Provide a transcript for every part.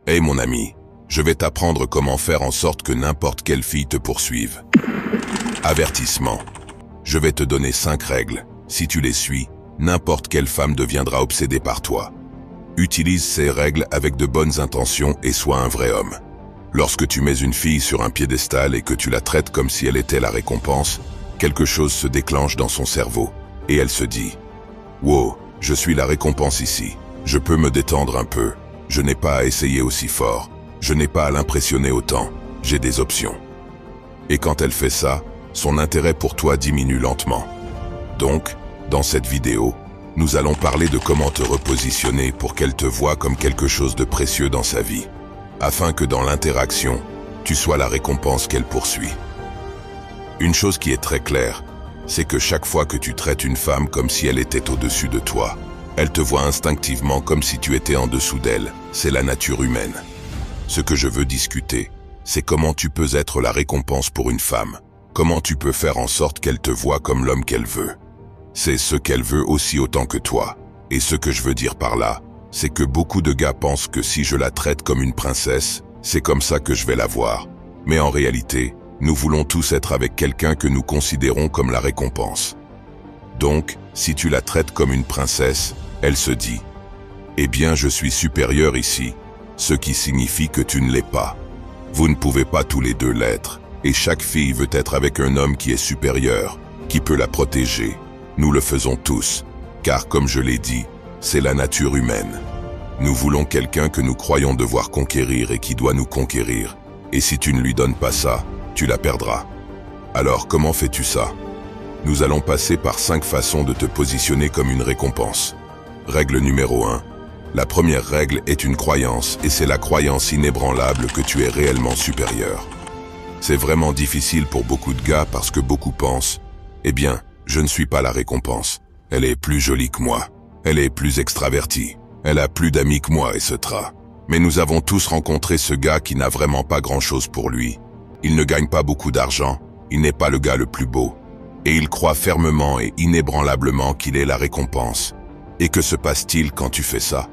Hey mon ami, je vais t'apprendre comment faire en sorte que n'importe quelle fille te poursuive. Avertissement. Je vais te donner 5 règles. Si tu les suis, n'importe quelle femme deviendra obsédée par toi. Utilise ces règles avec de bonnes intentions et sois un vrai homme. Lorsque tu mets une fille sur un piédestal et que tu la traites comme si elle était la récompense, quelque chose se déclenche dans son cerveau et elle se dit « Wow, je suis la récompense ici. Je peux me détendre un peu. Je n'ai pas à essayer aussi fort. Je n'ai pas à l'impressionner autant. J'ai des options. » Et quand elle fait ça, son intérêt pour toi diminue lentement. Donc, dans cette vidéo, nous allons parler de comment te repositionner pour qu'elle te voie comme quelque chose de précieux dans sa vie, afin que dans l'interaction, tu sois la récompense qu'elle poursuit. Une chose qui est très claire, c'est que chaque fois que tu traites une femme comme si elle était au-dessus de toi, elle te voit instinctivement comme si tu étais en dessous d'elle. C'est la nature humaine. Ce que je veux discuter, c'est comment tu peux être la récompense pour une femme. Comment tu peux faire en sorte qu'elle te voie comme l'homme qu'elle veut. C'est ce qu'elle veut aussi autant que toi. Et ce que je veux dire par là, c'est que beaucoup de gars pensent que si je la traite comme une princesse, c'est comme ça que je vais la voir. Mais en réalité, nous voulons tous être avec quelqu'un que nous considérons comme la récompense. Donc, si tu la traites comme une princesse, elle se dit « Eh bien, je suis supérieur ici », ce qui signifie que tu ne l'es pas. Vous ne pouvez pas tous les deux l'être, et chaque fille veut être avec un homme qui est supérieur, qui peut la protéger. Nous le faisons tous, car comme je l'ai dit, c'est la nature humaine. Nous voulons quelqu'un que nous croyons devoir conquérir et qui doit nous conquérir. Et si tu ne lui donnes pas ça, tu la perdras. Alors comment fais-tu ça? Nous allons passer par 5 façons de te positionner comme une récompense. Règle numéro 1. La première règle est une croyance, et c'est la croyance inébranlable que tu es réellement supérieur. C'est vraiment difficile pour beaucoup de gars parce que beaucoup pensent « Eh bien, je ne suis pas la récompense. Elle est plus jolie que moi. Elle est plus extravertie. Elle a plus d'amis que moi, etc. » Mais nous avons tous rencontré ce gars qui n'a vraiment pas grand-chose pour lui. Il ne gagne pas beaucoup d'argent, il n'est pas le gars le plus beau. Et il croit fermement et inébranlablement qu'il est la récompense. Et que se passe-t-il quand tu fais ça?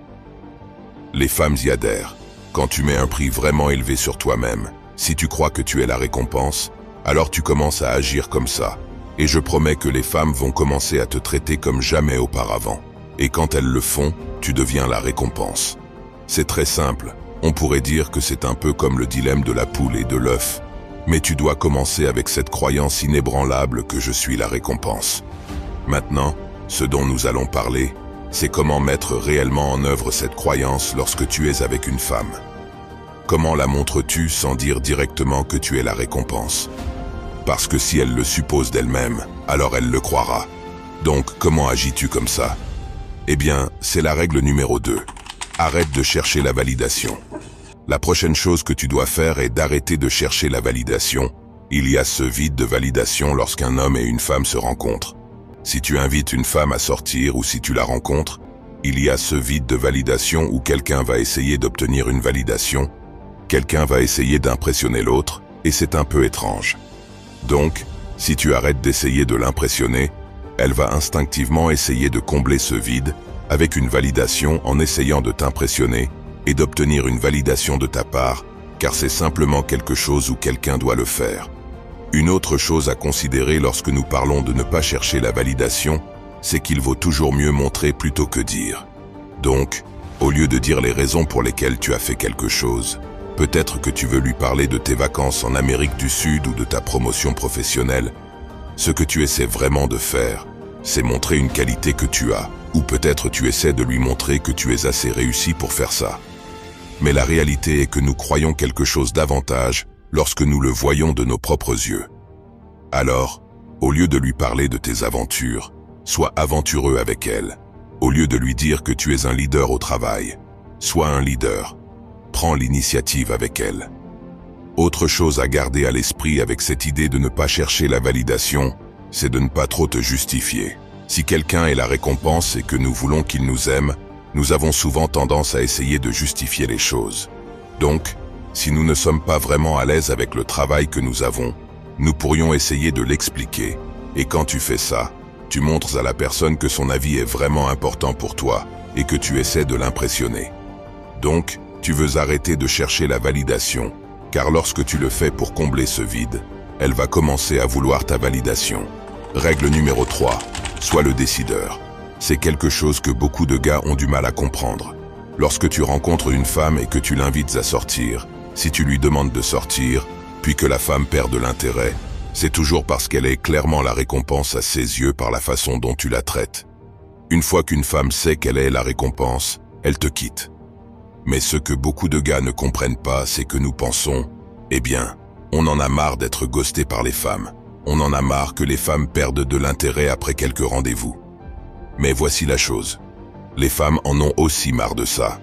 Les femmes y adhèrent. Quand tu mets un prix vraiment élevé sur toi-même, si tu crois que tu es la récompense, alors tu commences à agir comme ça. Et je promets que les femmes vont commencer à te traiter comme jamais auparavant. Et quand elles le font, tu deviens la récompense. C'est très simple. On pourrait dire que c'est un peu comme le dilemme de la poule et de l'œuf. Mais tu dois commencer avec cette croyance inébranlable que je suis la récompense. Maintenant, ce dont nous allons parler, c'est comment mettre réellement en œuvre cette croyance lorsque tu es avec une femme. Comment la montres-tu sans dire directement que tu es la récompense? Parce que si elle le suppose d'elle-même, alors elle le croira. Donc, comment agis-tu comme ça? Eh bien, c'est la règle numéro 2. Arrête de chercher la validation. La prochaine chose que tu dois faire est d'arrêter de chercher la validation. Il y a ce vide de validation lorsqu'un homme et une femme se rencontrent. Si tu invites une femme à sortir ou si tu la rencontres, il y a ce vide de validation où quelqu'un va essayer d'obtenir une validation, quelqu'un va essayer d'impressionner l'autre, et c'est un peu étrange. Donc, si tu arrêtes d'essayer de l'impressionner, elle va instinctivement essayer de combler ce vide avec une validation en essayant de t'impressionner et d'obtenir une validation de ta part, car c'est simplement quelque chose où quelqu'un doit le faire. Une autre chose à considérer lorsque nous parlons de ne pas chercher la validation, c'est qu'il vaut toujours mieux montrer plutôt que dire. Donc, au lieu de dire les raisons pour lesquelles tu as fait quelque chose, peut-être que tu veux lui parler de tes vacances en Amérique du Sud ou de ta promotion professionnelle. Ce que tu essaies vraiment de faire, c'est montrer une qualité que tu as, ou peut-être tu essaies de lui montrer que tu es assez réussi pour faire ça. Mais la réalité est que nous croyons quelque chose davantage lorsque nous le voyons de nos propres yeux. Alors, au lieu de lui parler de tes aventures, sois aventureux avec elle. Au lieu de lui dire que tu es un leader au travail, sois un leader. Prends l'initiative avec elle. Autre chose à garder à l'esprit avec cette idée de ne pas chercher la validation, c'est de ne pas trop te justifier. Si quelqu'un est la récompense et que nous voulons qu'il nous aime, nous avons souvent tendance à essayer de justifier les choses. Donc, si nous ne sommes pas vraiment à l'aise avec le travail que nous avons, nous pourrions essayer de l'expliquer. Et quand tu fais ça, tu montres à la personne que son avis est vraiment important pour toi et que tu essaies de l'impressionner. Donc, Tu veux arrêter de chercher la validation, car lorsque tu le fais pour combler ce vide, elle va commencer à vouloir ta validation. Règle numéro 3. Sois le décideur. C'est quelque chose que beaucoup de gars ont du mal à comprendre. Lorsque tu rencontres une femme et que tu l'invites à sortir, si tu lui demandes de sortir, puis que la femme perd de l'intérêt, c'est toujours parce qu'elle est clairement la récompense à ses yeux par la façon dont tu la traites. Une fois qu'une femme sait qu'elle est la récompense, elle te quitte. Mais ce que beaucoup de gars ne comprennent pas, c'est que nous pensons, eh bien, on en a marre d'être ghosté par les femmes. On en a marre que les femmes perdent de l'intérêt après quelques rendez-vous. Mais voici la chose. Les femmes en ont aussi marre de ça.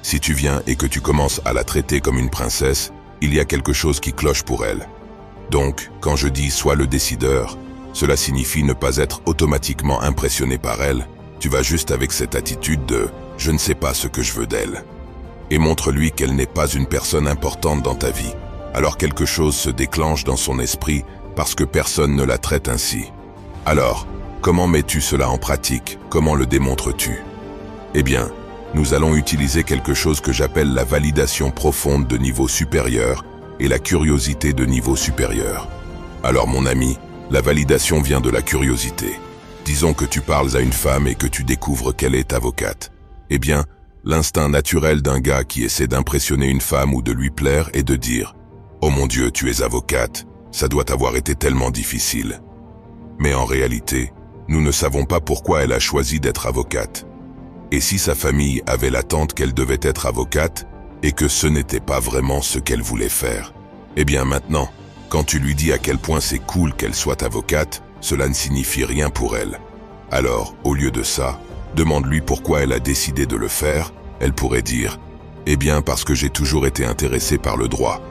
Si tu viens et que tu commences à la traiter comme une princesse, il y a quelque chose qui cloche pour elle. Donc, quand je dis « sois le décideur », cela signifie ne pas être automatiquement impressionné par elle. Tu vas juste avec cette attitude de « je ne sais pas ce que je veux d'elle ». Et montre-lui qu'elle n'est pas une personne importante dans ta vie. Alors quelque chose se déclenche dans son esprit parce que personne ne la traite ainsi. Alors, comment mets-tu cela en pratique? Comment le démontres-tu? Eh bien, nous allons utiliser quelque chose que j'appelle la validation profonde de niveau supérieur et la curiosité de niveau supérieur. Alors mon ami, la validation vient de la curiosité. Disons que tu parles à une femme et que tu découvres qu'elle est avocate. Eh bien, l'instinct naturel d'un gars qui essaie d'impressionner une femme ou de lui plaire est de dire « Oh mon Dieu, tu es avocate, ça doit avoir été tellement difficile. » Mais en réalité, nous ne savons pas pourquoi elle a choisi d'être avocate. Et si sa famille avait l'attente qu'elle devait être avocate et que ce n'était pas vraiment ce qu'elle voulait faire, eh bien maintenant, quand tu lui dis à quel point c'est cool qu'elle soit avocate, cela ne signifie rien pour elle. Alors, au lieu de ça, demande-lui pourquoi elle a décidé de le faire. Elle pourrait dire « Eh bien parce que j'ai toujours été intéressé par le droit. »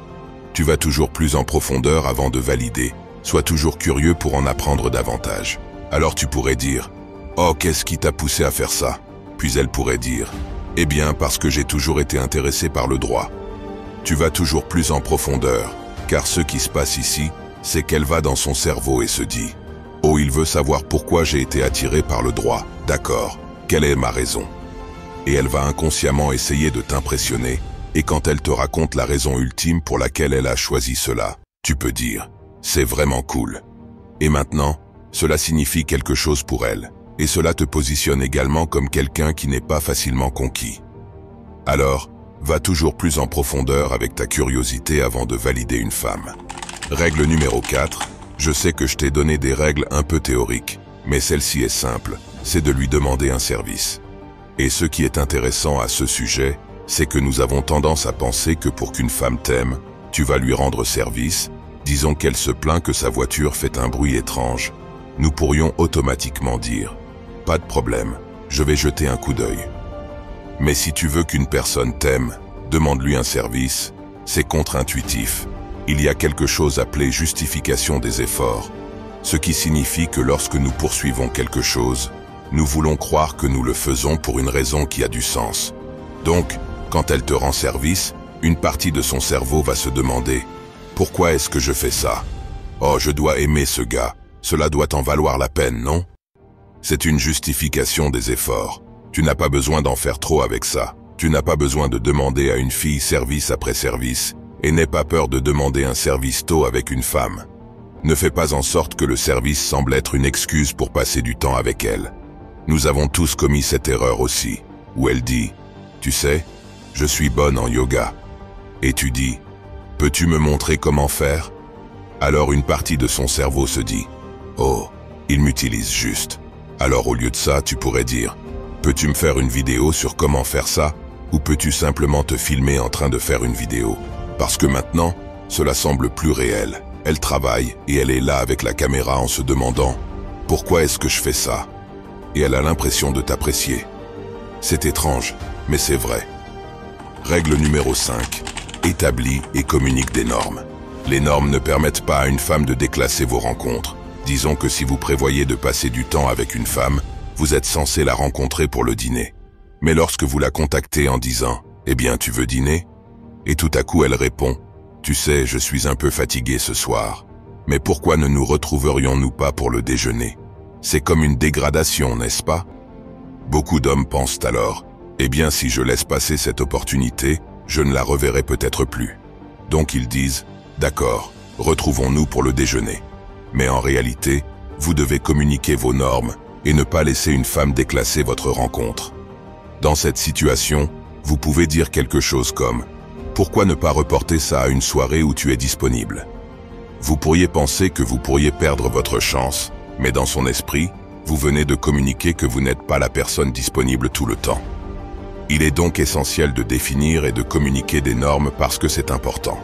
Tu vas toujours plus en profondeur avant de valider. Sois toujours curieux pour en apprendre davantage. Alors tu pourrais dire « Oh, qu'est-ce qui t'a poussé à faire ça ?» Puis elle pourrait dire « Eh bien parce que j'ai toujours été intéressé par le droit. » Tu vas toujours plus en profondeur, car ce qui se passe ici, c'est qu'elle va dans son cerveau et se dit « Oh, il veut savoir pourquoi j'ai été attiré par le droit. D'accord, quelle est ma raison ?» Et elle va inconsciemment essayer de t'impressionner, et quand elle te raconte la raison ultime pour laquelle elle a choisi cela, tu peux dire « C'est vraiment cool. » Et maintenant, cela signifie quelque chose pour elle. Et cela te positionne également comme quelqu'un qui n'est pas facilement conquis. Alors, va toujours plus en profondeur avec ta curiosité avant de valider une femme. Règle numéro 4. Je sais que je t'ai donné des règles un peu théoriques, mais celle-ci est simple, c'est de lui demander un service. Et ce qui est intéressant à ce sujet, c'est que nous avons tendance à penser que pour qu'une femme t'aime, tu vas lui rendre service. Disons qu'elle se plaint que sa voiture fait un bruit étrange. Nous pourrions automatiquement dire « Pas de problème, je vais jeter un coup d'œil. » Mais si tu veux qu'une personne t'aime, demande-lui un service, c'est contre-intuitif. Il y a quelque chose appelé justification des efforts, ce qui signifie que lorsque nous poursuivons quelque chose, nous voulons croire que nous le faisons pour une raison qui a du sens. Donc, quand elle te rend service, une partie de son cerveau va se demander « Pourquoi est-ce que je fais ça? Oh, je dois aimer ce gars, cela doit en valoir la peine, non ?» C'est une justification des efforts. Tu n'as pas besoin d'en faire trop avec ça. Tu n'as pas besoin de demander à une fille service après service, et n'aie pas peur de demander un service tôt avec une femme. Ne fais pas en sorte que le service semble être une excuse pour passer du temps avec elle. Nous avons tous commis cette erreur aussi, où elle dit « Tu sais, je suis bonne en yoga. » Et tu dis « Peux-tu me montrer comment faire ?» Alors une partie de son cerveau se dit « Oh, il m'utilise juste. » Alors au lieu de ça, tu pourrais dire « Peux-tu me faire une vidéo sur comment faire ça ?» Ou peux-tu simplement te filmer en train de faire une vidéo? Parce que maintenant, cela semble plus réel. Elle travaille et elle est là avec la caméra en se demandant « Pourquoi est-ce que je fais ça ?» Et elle a l'impression de t'apprécier. C'est étrange, mais c'est vrai. Règle numéro 5. Établis et communique des normes. Les normes ne permettent pas à une femme de déclasser vos rencontres. Disons que si vous prévoyez de passer du temps avec une femme, vous êtes censé la rencontrer pour le dîner. Mais lorsque vous la contactez en disant « Eh bien, tu veux dîner ?» Et tout à coup elle répond « Tu sais, je suis un peu fatiguée ce soir. Mais pourquoi ne nous retrouverions-nous pas pour le déjeuner ?» C'est comme une dégradation, n'est-ce pas? Beaucoup d'hommes pensent alors « Eh bien, si je laisse passer cette opportunité, je ne la reverrai peut-être plus. Donc ils disent, d'accord, retrouvons-nous pour le déjeuner. Mais en réalité, vous devez communiquer vos normes et ne pas laisser une femme déclasser votre rencontre. Dans cette situation, vous pouvez dire quelque chose comme « Pourquoi ne pas reporter ça à une soirée où tu es disponible ?» Vous pourriez penser que vous pourriez perdre votre chance, mais dans son esprit, vous venez de communiquer que vous n'êtes pas la personne disponible tout le temps. Il est donc essentiel de définir et de communiquer des normes parce que c'est important.